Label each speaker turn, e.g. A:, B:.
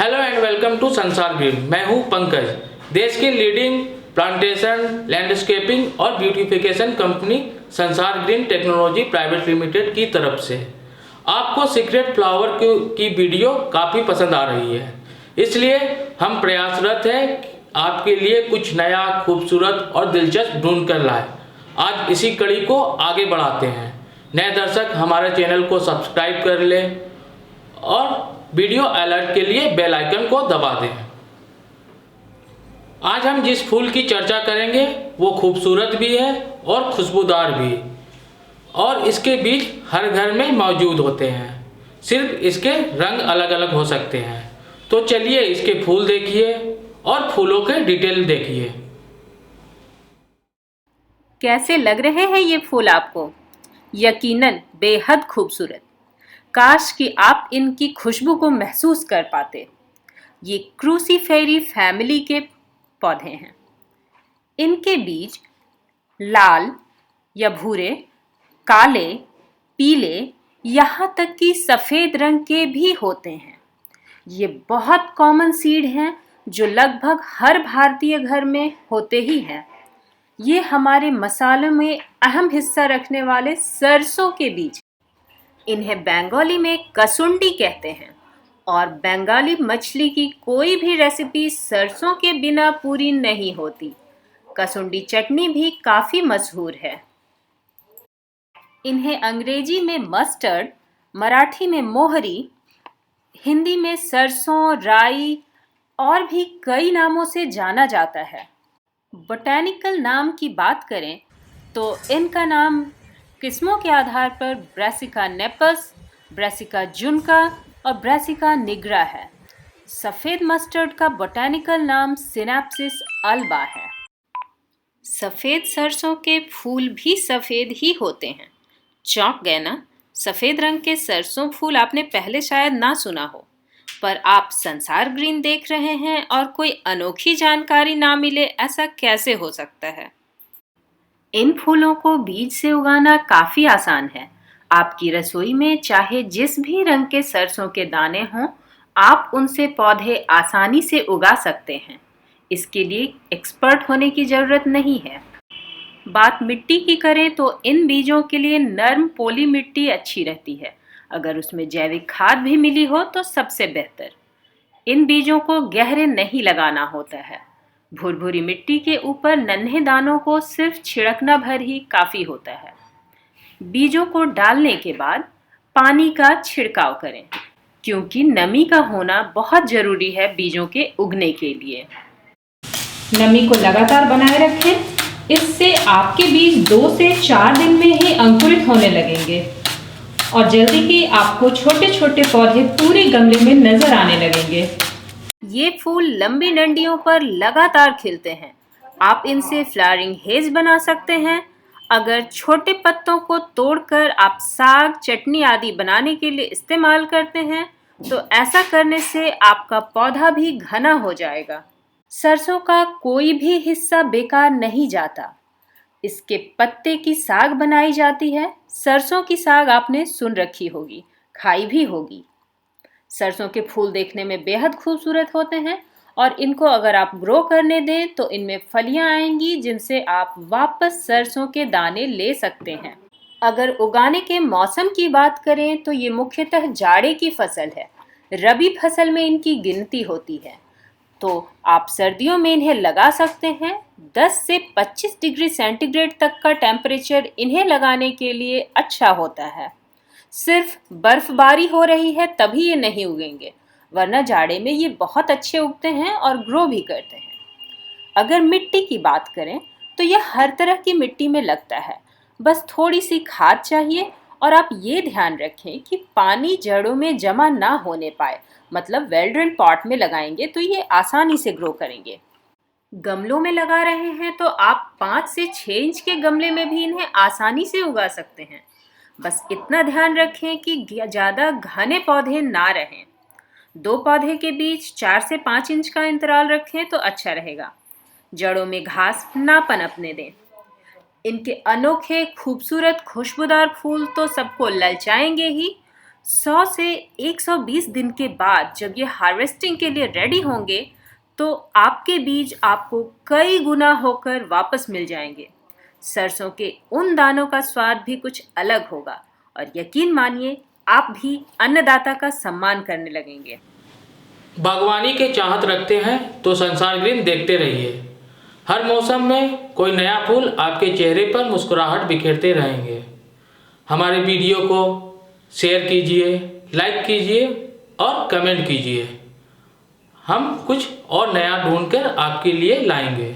A: Hello and welcome to संसार green. मैं हूं पंकज। देश की लीडिंग प्लांटेशन, लैंडस्केपिंग और ब्यूटिफिकेशन कंपनी संसार ग्रीन टेक्नोलॉजी प्राइवेट लिमिटेड की तरफ से आपको सीक्रेट फ्लावर की वीडियो काफ़ी पसंद आ रही है, इसलिए हम प्रयासरत हैं आपके लिए कुछ नया, खूबसूरत और दिलचस्प ढूंढ कर लाए। आज इसी कड़ी को आगे बढ़ाते हैं। नए दर्शक हमारे चैनल को सब्सक्राइब कर लें और वीडियो अलर्ट के लिए बेल आइकन को दबा दें। आज हम जिस फूल की चर्चा करेंगे वो खूबसूरत भी है और खुशबूदार भी, और इसके बीज हर घर में मौजूद होते हैं, सिर्फ इसके रंग अलग अलग हो सकते हैं। तो चलिए इसके फूल देखिए और फूलों के डिटेल देखिए।
B: कैसे लग रहे हैं ये फूल आपको? यकीनन बेहद खूबसूरत। काश कि आप इनकी खुशबू को महसूस कर पाते। ये क्रूसीफेरी फैमिली के पौधे हैं। इनके बीज लाल या भूरे, काले, पीले, यहाँ तक कि सफ़ेद रंग के भी होते हैं। ये बहुत कॉमन सीड हैं जो लगभग हर भारतीय घर में होते ही हैं। ये हमारे मसालों में अहम हिस्सा रखने वाले सरसों के बीज। इन्हें बंगाली में कसुंडी कहते हैं और बंगाली मछली की कोई भी रेसिपी सरसों के बिना पूरी नहीं होती। कसुंडी चटनी भी काफ़ी मशहूर है। इन्हें अंग्रेजी में मस्टर्ड, मराठी में मोहरी, हिंदी में सरसों, राई और भी कई नामों से जाना जाता है। बोटैनिकल नाम की बात करें तो इनका नाम किस्मों के आधार पर ब्रासिका नेपस, ब्रासिका जुनका और ब्रासिका निग्रा है। सफ़ेद मस्टर्ड का बोटैनिकल नाम सिनेप्सिस अल्बा है। सफ़ेद सरसों के फूल भी सफ़ेद ही होते हैं। चौंक गए ना? सफ़ेद रंग के सरसों फूल आपने पहले शायद ना सुना हो, पर आप संसार ग्रीन देख रहे हैं और कोई अनोखी जानकारी ना मिले, ऐसा कैसे हो सकता है? इन फूलों को बीज से उगाना काफ़ी आसान है। आपकी रसोई में चाहे जिस भी रंग के सरसों के दाने हों, आप उनसे पौधे आसानी से उगा सकते हैं। इसके लिए एक्सपर्ट होने की ज़रूरत नहीं है। बात मिट्टी की करें तो इन बीजों के लिए नर्म पोली मिट्टी अच्छी रहती है। अगर उसमें जैविक खाद भी मिली हो तो सबसे बेहतर। इन बीजों को गहरे नहीं लगाना होता है। भुरभुरी मिट्टी के ऊपर नन्हे दानों को सिर्फ छिड़कना भर ही काफ़ी होता है। बीजों को डालने के बाद पानी का छिड़काव करें, क्योंकि नमी का होना बहुत ज़रूरी है बीजों के उगने के लिए।
C: नमी को लगातार बनाए रखें, इससे आपके बीज 2 से 4 दिन में ही अंकुरित होने लगेंगे और जल्दी ही आपको छोटे छोटे पौधे पूरे गमले में नजर आने लगेंगे।
B: ये फूल लंबी डंडियों पर लगातार खिलते हैं। आप इनसे फ्लावरिंग हेज बना सकते हैं। अगर छोटे पत्तों को तोड़कर आप साग, चटनी आदि बनाने के लिए इस्तेमाल करते हैं तो ऐसा करने से आपका पौधा भी घना हो जाएगा। सरसों का कोई भी हिस्सा बेकार नहीं जाता। इसके पत्ते की साग बनाई जाती है। सरसों की साग आपने सुन रखी होगी, खाई भी होगी। सरसों के फूल देखने में बेहद खूबसूरत होते हैं और इनको अगर आप ग्रो करने दें तो इनमें फलियां आएंगी जिनसे आप वापस सरसों के दाने ले सकते हैं। अगर उगाने के मौसम की बात करें तो ये मुख्यतः जाड़े की फसल है। रबी फसल में इनकी गिनती होती है, तो आप सर्दियों में इन्हें लगा सकते हैं। 10 से 25 डिग्री सेंटीग्रेड तक का टेम्परेचर इन्हें लगाने के लिए अच्छा होता है। सिर्फ बर्फबारी हो रही है तभी ये नहीं उगेंगे, वरना जाड़े में ये बहुत अच्छे उगते हैं और ग्रो भी करते हैं। अगर मिट्टी की बात करें तो यह हर तरह की मिट्टी में लगता है, बस थोड़ी सी खाद चाहिए और आप ये ध्यान रखें कि पानी जड़ों में जमा ना होने पाए। मतलब वेल ड्रेन पॉट में लगाएंगे तो ये आसानी से ग्रो करेंगे। गमलों में लगा रहे हैं तो आप 5 से 6 इंच के गमले में भी इन्हें आसानी से उगा सकते हैं। बस इतना ध्यान रखें कि ज़्यादा घने पौधे ना रहें। 2 पौधे के बीच 4 से 5 इंच का अंतराल रखें तो अच्छा रहेगा। जड़ों में घास ना पनपने दें। इनके अनोखे, खूबसूरत, खुशबूदार फूल तो सबको ललचाएंगे ही, 100 से 120 दिन के बाद जब ये हार्वेस्टिंग के लिए रेडी होंगे तो आपके बीज आपको कई गुना होकर वापस मिल जाएंगे। सरसों के उन दानों का स्वाद भी कुछ अलग होगा और यकीन मानिए आप भी अन्नदाता का सम्मान करने लगेंगे।
A: बागवानी के चाहत रखते हैं तो संसार ग्रीन देखते रहिए। हर मौसम में कोई नया फूल आपके चेहरे पर मुस्कुराहट बिखेरते रहेंगे। हमारे वीडियो को शेयर कीजिए, लाइक कीजिए और कमेंट कीजिए। हम कुछ और नया ढूंढकर आपके लिए लाएंगे।